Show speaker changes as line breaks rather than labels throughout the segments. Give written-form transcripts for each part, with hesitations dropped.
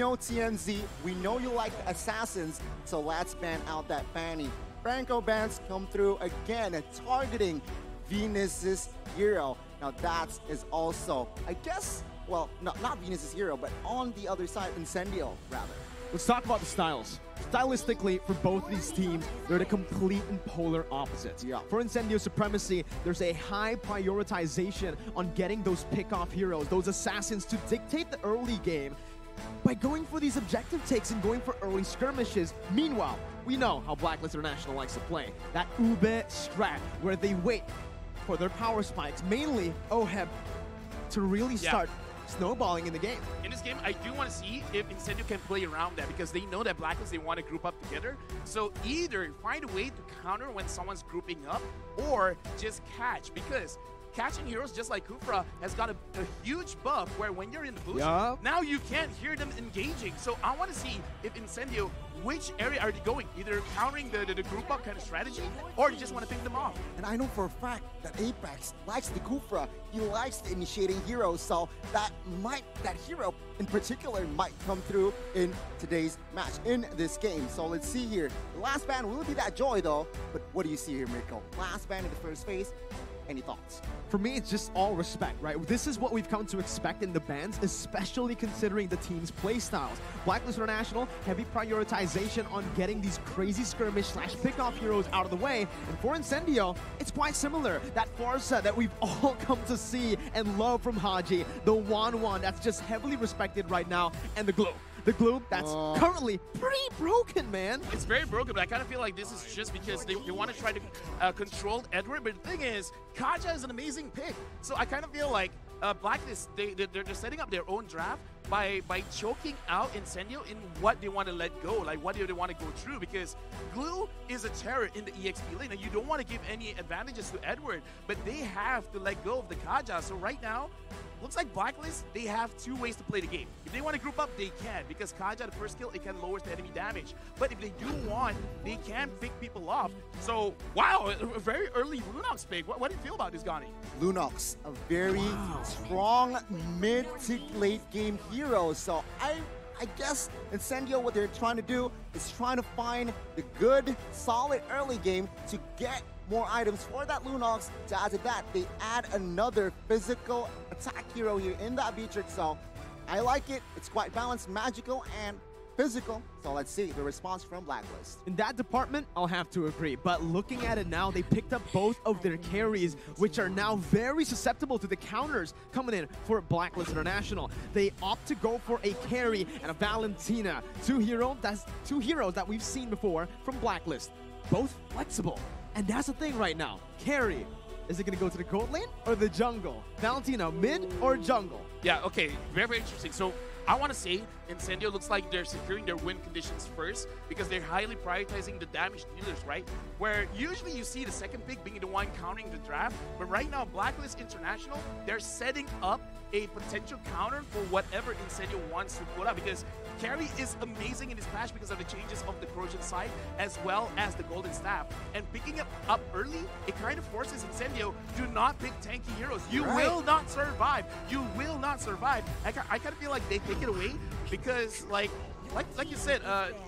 know TNZ, we know you like the assassins, so let's ban out that Fanny. Franco bans come through again, targeting Venus's hero. Now that is also, I guess, well, not Venus's hero, but on the other side, Incendio, rather.
Let's talk about the styles. Stylistically, for both these teams, they're the complete and polar opposites.
Yeah.
For Incendio Supremacy, there's a high prioritization on getting those pick-off heroes, those assassins, to dictate the early game by going for these objective takes and going for early skirmishes. Meanwhile, we know how Blacklist International likes to play. That Ube strat, where they wait for their power spikes, mainly OHEB, to really start snowballing in the game.
In this game, I do want to see if Incendio can play around that, because they know that Blacklist, they want to group up together. So either find a way to counter when someone's grouping up, or just catch, because catching heroes just like Kufra has got a huge buff where when you're in the bush, now you can't hear them engaging. So I want to see if Incendio, which area are they going? Either countering the group up kind of strategy, or you just want to pick them off.
And I know for a fact that Apex likes the Kufra. He likes the initiating hero, so that hero in particular might come through in today's match, in this game. So let's see here. The last ban will be that Joy though, but what do you see here, Mirko? Last ban in the first phase. Any thoughts?
For me, it's just all respect, right? This is what we've come to expect in the bans, especially considering the team's playstyles. Blacklist International, heavy prioritization on getting these crazy skirmish / pickoff heroes out of the way. And for Incendio, it's quite similar. That Farsa that we've all come to see and love from Haji, the 1-1 that's just heavily respected right now, and the Glue. The Glue that's currently pretty broken, man.
It's very broken, but I kind of feel like this is just because they want to try to control Edward. But the thing is, Kaja is an amazing pick. So I kind of feel like Blacklist, they're setting up their own draft by choking out Incendio in what they want to let go, like what they want to go through, because Glue is a terror in the EXP lane, and you don't want to give any advantages to Edward, but they have to let go of the Kaja. So right now, looks like Blacklist, they have two ways to play the game. If they want to group up, they can, because Kaja, the first kill, it can lower the enemy damage. But if they do want, they can pick people off. So, wow, a very early Lunox pick. What do you feel about this, Gani?
Lunox, a very strong mid to late game hero. So I guess Incendio, what they're trying to do is trying to find the good, solid early game to get more items for that Lunox. To add to that, they add another physical attack hero here in that Beatrix. So I like it. It's quite balanced, magical, and physical. So let's see the response from Blacklist.
In that department, I'll have to agree. But looking at it now, they picked up both of their carries, which are now very susceptible to the counters coming in for Blacklist International. They opt to go for a carry and a Valentina. Two heroes that we've seen before from Blacklist. Both flexible. And that's the thing right now. Carry. Is it going to go to the gold lane or the jungle? Valentina, mid or jungle?
Yeah, okay. Very, very interesting. So I want to say Incendio looks like they're securing their win conditions first, because they're highly prioritizing the damage dealers, right? Where usually you see the second pick being the one countering the draft, but right now Blacklist International, they're setting up a potential counter for whatever Incendio wants to put up, because Carry is amazing in this patch because of the changes of the Corrosion side as well as the Golden Staff. And picking it up early, it kind of forces Incendio to not pick tanky heroes. You will not survive. You will not survive. I kind of feel like they take it away because, like you said,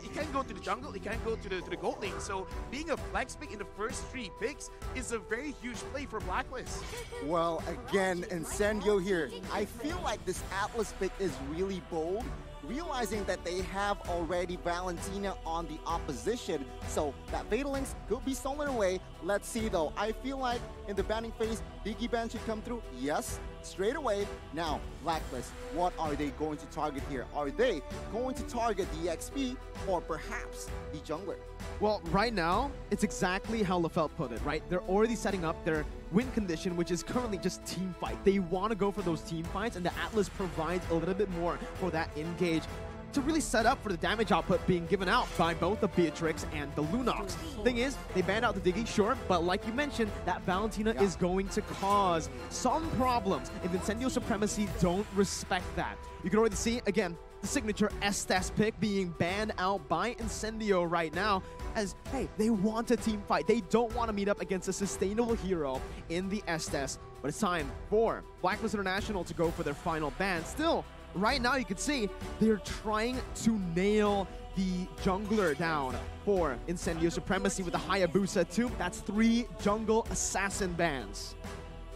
it can't go to the jungle, it can't go to the gold lane. So being a flex pick in the first 3 picks is a very huge play for Blacklist.
Well, again, Incendio here. I feel like this Atlas pick is really bold, realizing that they have already Valentina on the opposition. So that Fatal Links could be stolen away. Let's see though. I feel like in the banning phase, Diggy Ban should come through. Yes, straight away. Now, Blacklist, what are they going to target here? Are they going to target the XP or perhaps the jungler?
Well, right now, it's exactly how LaFelt put it, right? They're already setting up their win condition, which is currently just team fight. They want to go for those team fights, and the Atlas provides a little bit more for that engage to really set up for the damage output being given out by both the Beatrix and the Lunox. Thing is, they banned out the Diggy, sure, but like you mentioned, that Valentina is going to cause some problems if Incendio Supremacy don't respect that. You can already see, again, the signature Estes pick being banned out by Incendio right now, as, hey, they want a team fight. They don't want to meet up against a sustainable hero in the Estes. But it's time for Blacklist International to go for their final ban. Still, right now you can see they're trying to nail the jungler down for Incendio Supremacy with the Hayabusa 2. That's 3 jungle assassin bans.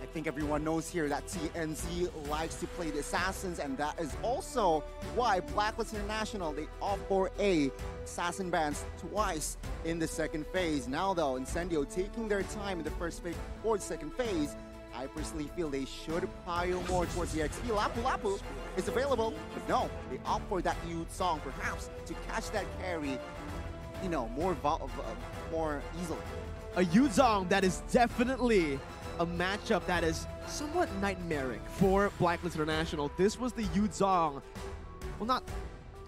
I think everyone knows here that TNZ likes to play the assassins, and that is also why Blacklist International, they opt for a assassin bans twice in the second phase. Now though, Incendio taking their time in the first phase or the second phase, I personally feel they should pile more towards the XP. Lapu Lapu is available, but no, they opt for that Yu Song perhaps to catch that carry, you know, more easily.
A Yuzong that is definitely a matchup that is somewhat nightmaric for Blacklist International. This was the Yuzong, well, not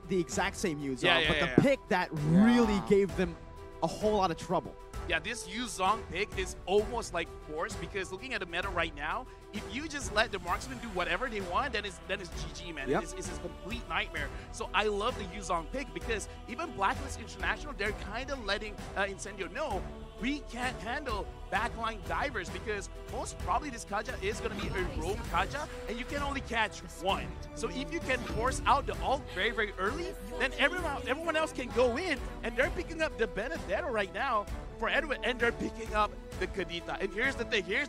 the exact same Yuzong, but the pick that really gave them a whole lot of trouble.
Yeah, this Yu Zong pick is almost like forced, because looking at the meta right now, if you just let the marksman do whatever they want, then it's GG, man.
Yep.
It's a complete nightmare. So I love the Yu Zong pick, because even Blacklist International, they're kind of letting Incendio know we can't handle backline divers, because most probably this Kaja is going to be a roam Kaja, and you can only catch one. So if you can force out the ult very, very early, then everyone else can go in, and they're picking up the Benedetto right now for Edwin, and they're picking up the Kadita. And here's the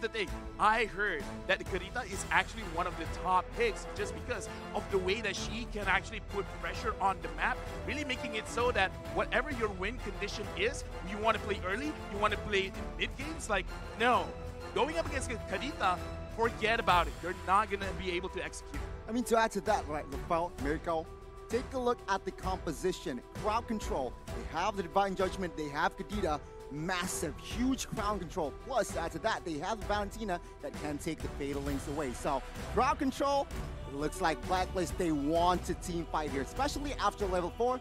thing, I heard that the Kadita is actually one of the top picks just because of the way that she can actually put pressure on the map, really making it so that whatever your win condition is, you want to play early, you want to play in mid games, like, no. Going up against Kadita, forget about it. You're not going to be able to execute.
I mean, to add to that, right, Rafael, Mirko, take a look at the composition. Crowd control, they have the Divine Judgment, they have Kadita, massive, huge crowd control. Plus, to add to that, they have Valentina that can take the Fatal Links away. So, crowd control, it looks like Blacklist, they want to team fight here, especially after level 4.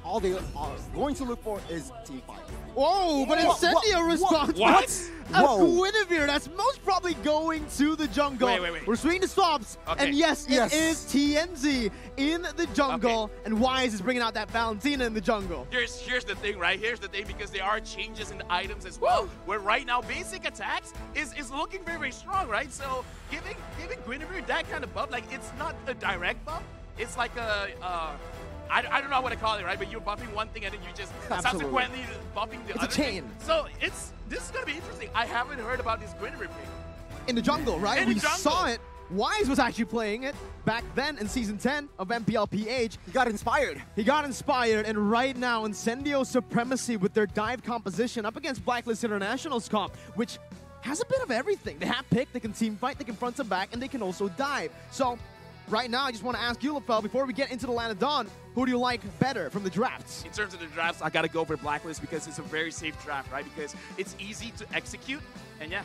All they are going to look for is team fight.
Whoa, but Incendio responds.
What?
A Guinevere that's most probably going to the jungle.
Wait.
We're swinging the stops, and yes, it is TNZ in the jungle, and Wise is bringing out that Valentina in the jungle.
Here's the thing, right? Here's the thing, because there are changes in the items as well, where right now basic attacks is looking very, very strong, right? So giving Guinevere that kind of buff, like, it's not a direct buff. It's like a I don't know what to call it, right? But you're buffing one thing and then you just subsequently buffing the other
chain.
thing. So this is gonna be interesting. I haven't heard about this Guinevere pick.
In the jungle, right?
In the
we
jungle.
saw it. Wise was actually playing it back then in Season 10 of MPLPH.
He got inspired.
He got inspired, and right now, Incendio Supremacy with their dive composition up against Blacklist International's comp, which has a bit of everything. They have pick, they can team fight, they can front and back, and they can also dive. So, right now, I just want to ask you, Lafel, before we get into the Land of Dawn, who do you like better from the drafts?
In terms of the drafts, I gotta go for Blacklist because it's a very safe draft, right? Because it's easy to execute, and yeah.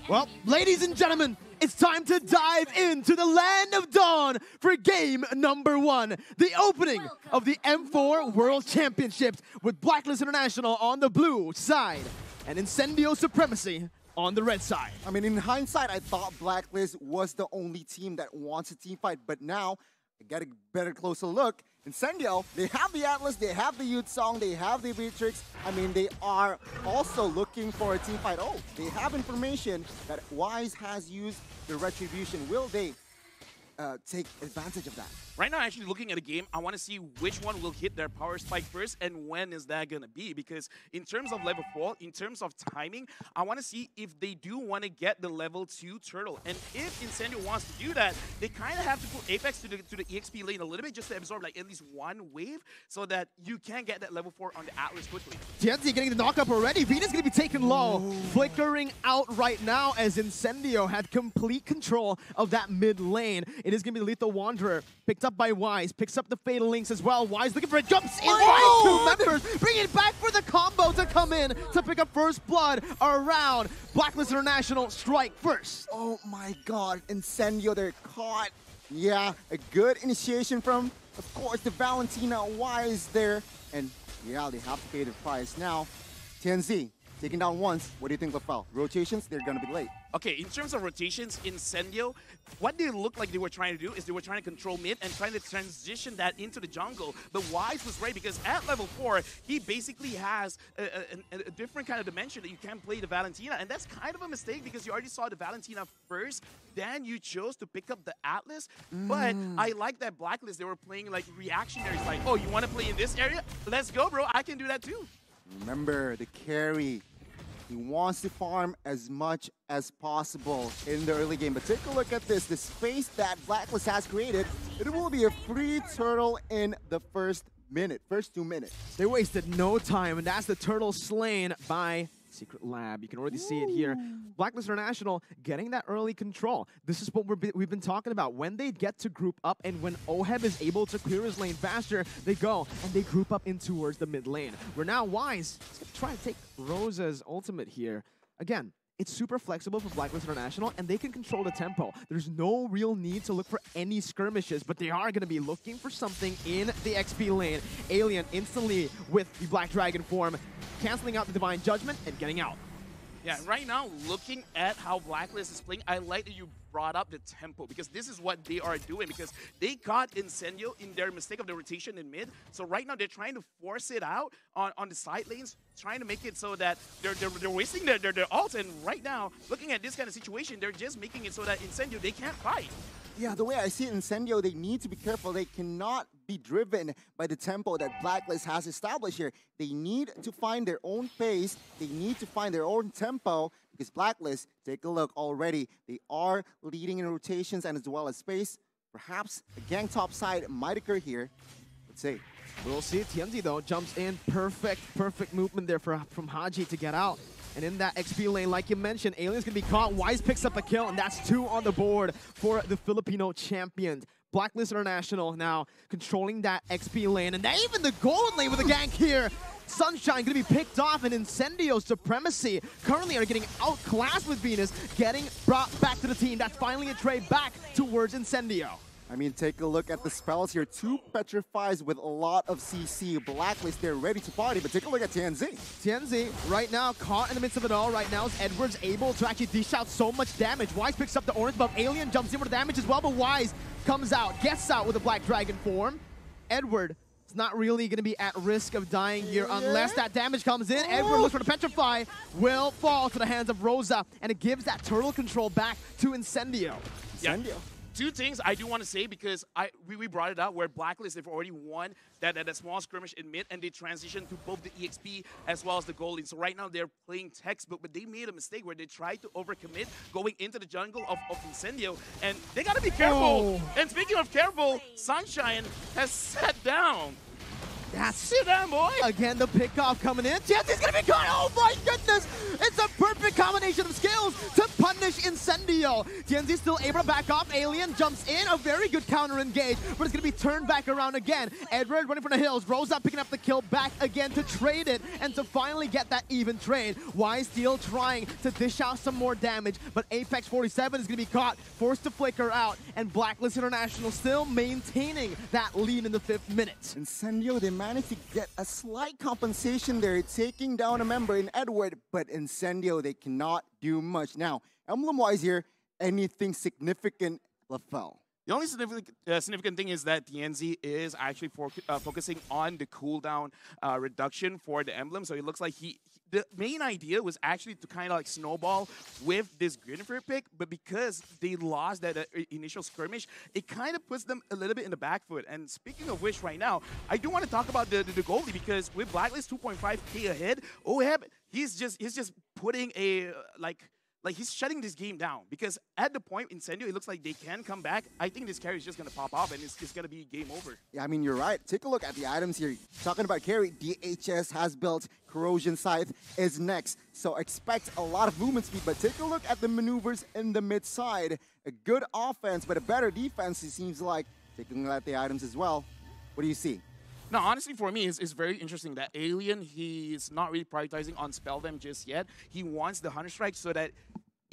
Well, ladies and gentlemen, it's time to dive into the Land of Dawn for game number 1. The opening of the M4 World Championships with Blacklist International on the blue side and Incendio Supremacy on the red side.
I mean, in hindsight, I thought Blacklist was the only team that wants a team fight, but now I get a better closer look. Incendio, they have the Atlas, they have the Youth Song, they have the Beatrix. I mean, they are also looking for a team fight. Oh, they have information that Wise has used the Retribution. Will they take advantage of that?
Right now, actually looking at the game, I want to see which one will hit their power spike first and when is that going to be. Because in terms of level 4, in terms of timing, I want to see if they do want to get the level 2 turtle. And if Incendio wants to do that, they kind of have to put Apex to the EXP lane a little bit just to absorb like at least one wave so that you can get that level 4 on the Atlas quickly.
TNZ getting the knockup already. Venus going to be taken low. Flickering out right now as Incendio had complete control of that mid lane. It is going to be the Lethal Wanderer. Picked up by Wise, picks up the Fatal Links as well. Wise looking for it, jumps in by 2 members, bringing it back for the combo to come in to pick up first blood around Blacklist International strike first.
Oh my god, Incendio, they're caught. Yeah, a good initiation from, of course, the Valentina Wise there. And yeah, they have to pay the price. Now, TNZ, taking down once. What do you think, LaFell? Rotations, they're going to be late.
Okay, in terms of rotations, Incendio, what they looked like they were trying to do is they were trying to control mid and trying to transition that into the jungle. But Wise was right because at level 4, he basically has a different kind of dimension that you can't play the Valentina. And that's kind of a mistake because you already saw the Valentina first, then you chose to pick up the Atlas. But I like that Blacklist, they were playing like reactionary, like, oh, you want to play in this area? Let's go, bro. I can do that too.
Remember, the carry. He wants to farm as much as possible in the early game. But take a look at this. The space that Blacklist has created, it will be a free turtle in the first 2 minutes.
They wasted no time, and that's the turtle slain by Secret Lab. You can already see it here. Blacklist International getting that early control. This is what we've been talking about. When they get to group up and when Oheb is able to clear his lane faster, they go and they group up in towards the mid lane. We're now Wise is going to try to take Rosa's ultimate here. Again, it's super flexible for Blacklist International, and they can control the tempo. There's no real need to look for any skirmishes, but they are going to be looking for something in the XP lane. Alien instantly with the Black Dragon form, canceling out the Divine Judgment and getting out.
Yeah, right now, looking at how Blacklist is playing, I like that you brought up the tempo because this is what they are doing because they caught Incendio in their mistake of the rotation in mid. So right now, they're trying to force it out on the side lanes, trying to make it so that they're wasting their ults. And right now, looking at this kind of situation, they're just making it so that Incendio, they can't fight.
Yeah, the way I see it, Incendio, they need to be careful. They cannot be driven by the tempo that Blacklist has established here. They need to find their own pace. They need to find their own tempo because Blacklist, take a look already. They are leading in rotations and as well as space. Perhaps a gang top side might occur here. Let's see.
We'll see. Tianzi, though, jumps in. Perfect movement there from Haji to get out. And in that XP lane, like you mentioned, Alien's going to be caught. Wise picks up a kill, and that's 2 on the board for the Filipino champions. Blacklist International now controlling that XP lane, and even the golden lane with a gank here. Sunshine going to be picked off, and Incendio Supremacy currently are getting outclassed with Venus, getting brought back to the team. That's finally a trade back towards Incendio.
I mean, take a look at the spells here. 2 Petrifies with a lot of CC. Blacklist, they're ready to party, but take a look at Tianzi.
Tianzi, right now, caught in the midst of it all. Right now, is Edwards able to actually dish out so much damage. Wise picks up the orange buff. Alien jumps in with the damage as well, but Wise comes out, gets out with a Black Dragon form. Edward is not really going to be at risk of dying here unless that damage comes in. Edward looks for the Petrify, will fall to the hands of Rosa, and it gives that turtle control back to Incendio.
Incendio.
Yeah. 2 things I do want to say because we brought it up where Blacklist, they've already won that small skirmish in mid and they transitioned to both the EXP as well as the gold lane. So right now they're playing textbook, but they made a mistake where they tried to overcommit going into the jungle of Incendio, and they got to be careful. And speaking of careful, Sunshine has sat down. Sit down, boy.
Again, the pickoff coming in. Tianzi's gonna be caught. Oh my goodness! It's a perfect combination of skills to punish Incendio. Tianzi's still able to back off. Alien jumps in. A very good counter engage, but it's gonna be turned back around again. Edward running from the hills. Rosa picking up the kill back again to trade it and to finally get that even trade. Wise still trying to dish out some more damage, but Apex 47 is gonna be caught, forced to flicker out, and Blacklist International still maintaining that lead in the 5th minute.
Incendio, they managed to get a slight compensation there, taking down a member in Edward, but Incendio, they cannot do much. Now, emblem-wise here, anything significant, LaFell?
The only significant thing is that TNZ is actually focusing on the cooldown reduction for the emblem. So it looks like the main idea was actually to kind of like snowball with this Greenfield pick, but because they lost that initial skirmish, it kind of puts them a little bit in the back foot. And speaking of which, right now, I do want to talk about the goalie because with Blacklist 2.5k ahead, Oheb, he's just putting a like he's shutting this game down because at the point Incendio, it looks like they can come back. I think this carry is just going to pop off and it's going to be game over.
Yeah, I mean, you're right. Take a look at the items here. Talking about carry, DHS has built, Corrosion Scythe is next. So expect a lot of movement speed, but take a look at the maneuvers in the mid side. A good offense, but a better defense, it seems like. Taking a look at the items as well. What do you see?
No, honestly, for me, it's very interesting that Alien, he's not really prioritizing on spell them just yet. He wants the Hunter Strike so that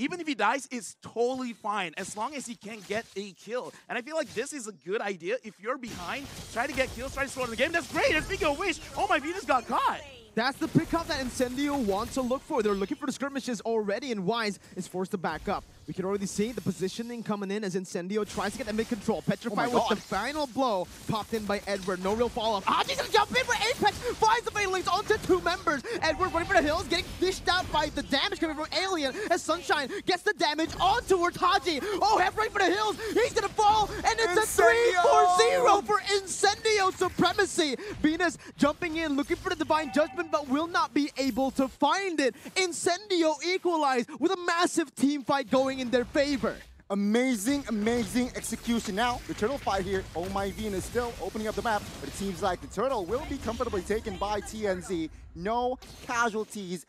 even if he dies, it's totally fine as long as he can get a kill. And I feel like this is a good idea. If you're behind, try to get kills, try to slow down the game. That's great. And speaking of which, oh, my Venus got caught.
That's the pickup that Incendio wants to look for. They're looking for the skirmishes already, and Wise is forced to back up. We can already see the positioning coming in as Incendio tries to get the mid-control. Petrify with the final blow popped in by Edward. No real follow-up. Haji's gonna jump in for Apex. Finds the Fatal Links onto 2 members. Edward running for the hills, getting dished out by the damage coming from Alien as Sunshine gets the damage on towards Haji. Oh, head right for the hills. He's gonna fall, and it's a 3-4-0 for Incendio Supremacy. Venus jumping in, looking for the Divine Judgment, but will not be able to find it. Incendio equalize with a massive team fight going in their favor.
Amazing, amazing execution. Now, the turtle fight here. Oh My Venus still opening up the map, but it seems like the turtle will be comfortably taken by TNZ. No casualties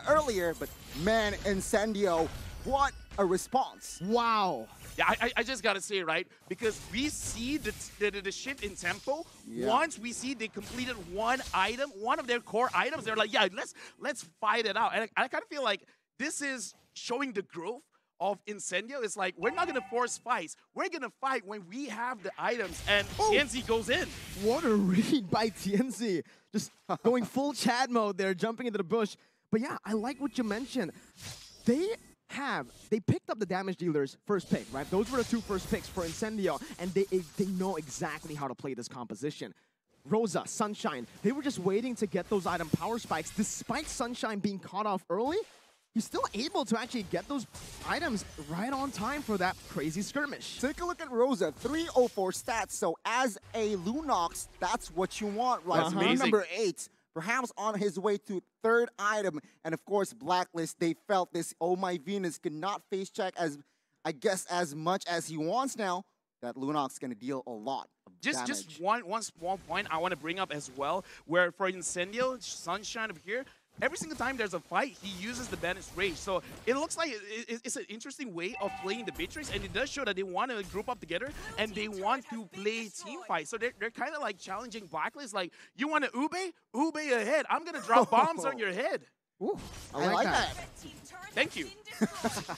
earlier, but man, Incendio, what a response.
Wow.
Yeah, I just gotta say, right? Because we see the shift in tempo. Yeah. Once we see they completed one item, one of their core items, they're like, yeah, let's fight it out. And I kind of feel like this is showing the growth of Incendio. It's like, we're not gonna force fights. We're gonna fight when we have the items, and TNZ goes in.
What a read by TNZ. Just going full Chad mode there, jumping into the bush. But yeah, I like what you mentioned. They picked up the damage dealers first pick, right? Those were the 2 first picks for Incendio, and they know exactly how to play this composition. Rosa, Sunshine, they were just waiting to get those item power spikes. Despite Sunshine being caught off early, he's still able to actually get those items right on time for that crazy skirmish.
Take a look at Rosa, 304 stats. So as a Lunox, that's what you want, right?
That's amazing.
Number 8. Perhaps on his way to 3rd item. And of course, Blacklist, they felt this Oh My Venus could not face check as much as he wants now. That Lunox going to deal a lot of damage.
Just one small point I want to bring up as well, where for Incendio, Sunshine over here, every single time there's a fight, he uses the Banished Rage. So it looks like it's an interesting way of playing the Beatrix, and it does show that they want to group up together and they want to play team fight. So they're kind of like challenging Blacklist, like, you want to ube? Ube ahead. I'm going to drop bombs on your head.
Ooh, I like that.
Thank you.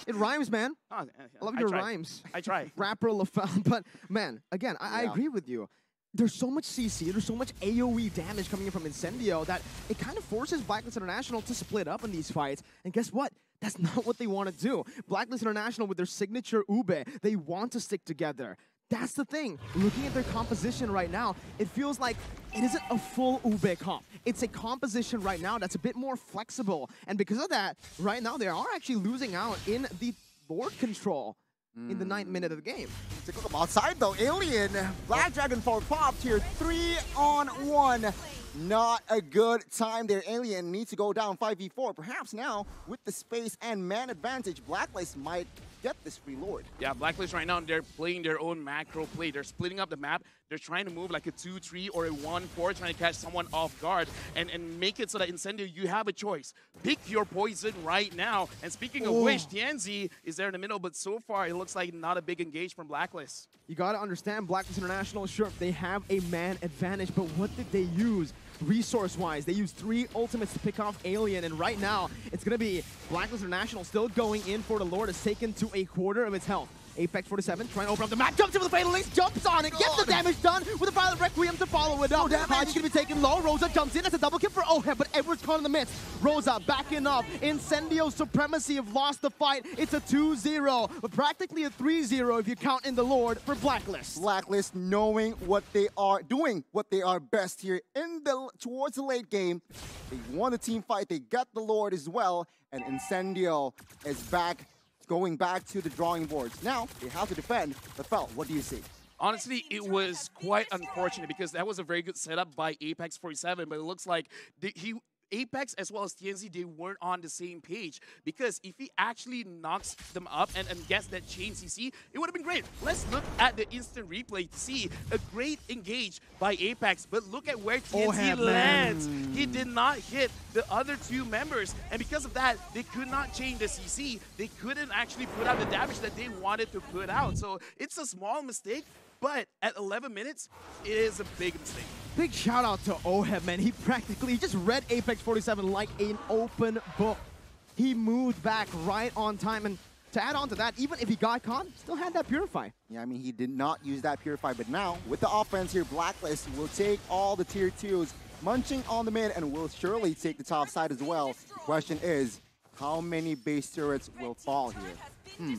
It rhymes, man.
Oh,
I love your rhymes.
I try.
Rapper LaFell, but man, again, I agree with you. There's so much CC, there's so much AoE damage coming in from Incendio that it kind of forces Blacklist International to split up in these fights. And guess what? That's not what they want to do. Blacklist International, with their signature Ube, they want to stick together. That's the thing. Looking at their composition right now, it feels like it isn't a full Ube comp. It's a composition right now that's a bit more flexible. And because of that, right now they are actually losing out in the board control in the 9th minute of the game.
Take a look outside though. Alien, Black Dragon Fall popped here. 3-on-1. Not a good time there. Alien needs to go down 5v4. Perhaps now, with the space and man advantage, Blacklist might get this free Lord.
Yeah, Blacklist right now, they're playing their own macro play. They're splitting up the map. They're trying to move like a 2-3 or a 1-4, trying to catch someone off guard and make it so that Incendio, you have a choice. Pick your poison right now. And speaking of which, TNZ is there in the middle, but so far it looks like not a big engage from Blacklist.
You gotta understand, Blacklist International, sure, they have a man advantage, but what did they use? Resource-wise, they used 3 ultimates to pick off Alien, and right now, it's gonna be Blacklist International still going in for the Lord. It's taken to a quarter of its health. Apex 47 trying to open up the map, jumps in with the Fatal Links, jumps on it, gets the damage done with a Violent Requiem to follow it up. Haji's gonna be taken low, Rosa jumps in, that's a double kill for Ohead, but Edward's caught in the midst. Rosa backing up, Incendio Supremacy have lost the fight. It's a 2-0, but practically a 3-0 if you count in the Lord for Blacklist.
Blacklist knowing what they are doing, what they are best here in towards the late game. They won the team fight, they got the Lord as well, and Incendio is going back to the drawing boards. Now, they have to defend. LaFell, what do you see?
Honestly, it was quite unfortunate because that was a very good setup by Apex 47, but it looks like Apex as well as TNZ, they weren't on the same page, because if he actually knocks them up and gets that chain CC, it would have been great. Let's look at the instant replay to see a great engage by Apex, but look at where TNZ lands. He did not hit the other 2 members, and because of that, they could not chain the CC. They couldn't actually put out the damage that they wanted to put out. So it's a small mistake, but at 11 minutes, it is a big mistake.
Big shout out to Ohead, man. He just read Apex 47 like an open book. He moved back right on time, and to add on to that, even if he got caught, still had that Purify.
Yeah, I mean, he did not use that Purify, but now, with the offense here, Blacklist will take all the tier 2s, munching on the mid, and will surely take the top side as well. Question is, how many base turrets will fall here?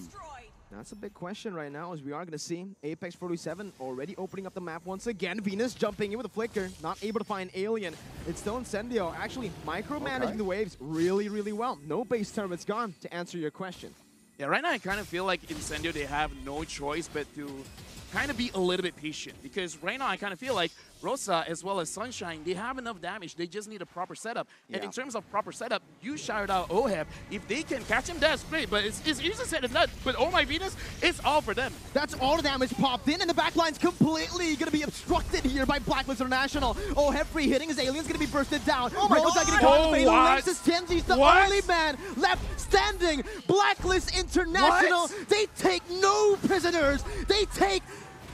That's a big question right now, as we are going to see Apex 47 already opening up the map once again. Venus jumping in with a flicker, not able to find Alien. It's still Incendio, actually micromanaging the waves really, really well. No base turrets gone, to answer your question.
Yeah, right now I kind of feel like Incendio, they have no choice but to kind of be a little bit patient, because right now I kind of feel like Rosa as well as Sunshine, they have enough damage. They just need a proper setup. And in terms of proper setup, you shouted out OHEB. If they can catch him, that's great. But it's easy to say that. But oh my Venus, it's all for them.
That's all the damage popped in, and the backline's completely going to be obstructed here by Blacklist International. OHEB free hitting, his Alien's going to be bursted down.
Oh my
Rosa
God!
getting caught in the fatal laces. Genji's the only man left standing. Blacklist International, they take no prisoners. They take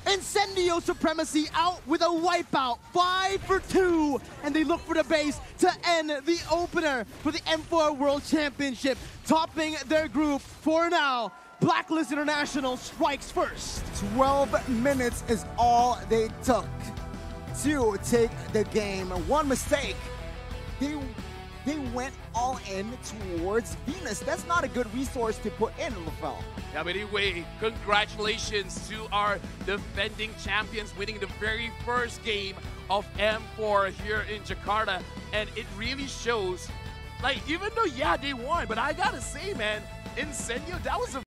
Incendio Supremacy out with a wipeout, 5 for 2, and they look for the base to end the opener for the M4 World Championship, topping their group for now. Blacklist International strikes first.
12 minutes is all they took to take the game. One mistake, they went all in towards Venus. That's not a good resource to put in, LaFell.
Yeah, but anyway, congratulations to our defending champions winning the very first game of M4 here in Jakarta. And it really shows, like, even though, yeah, they won, but I gotta say, man, Incendio, that was a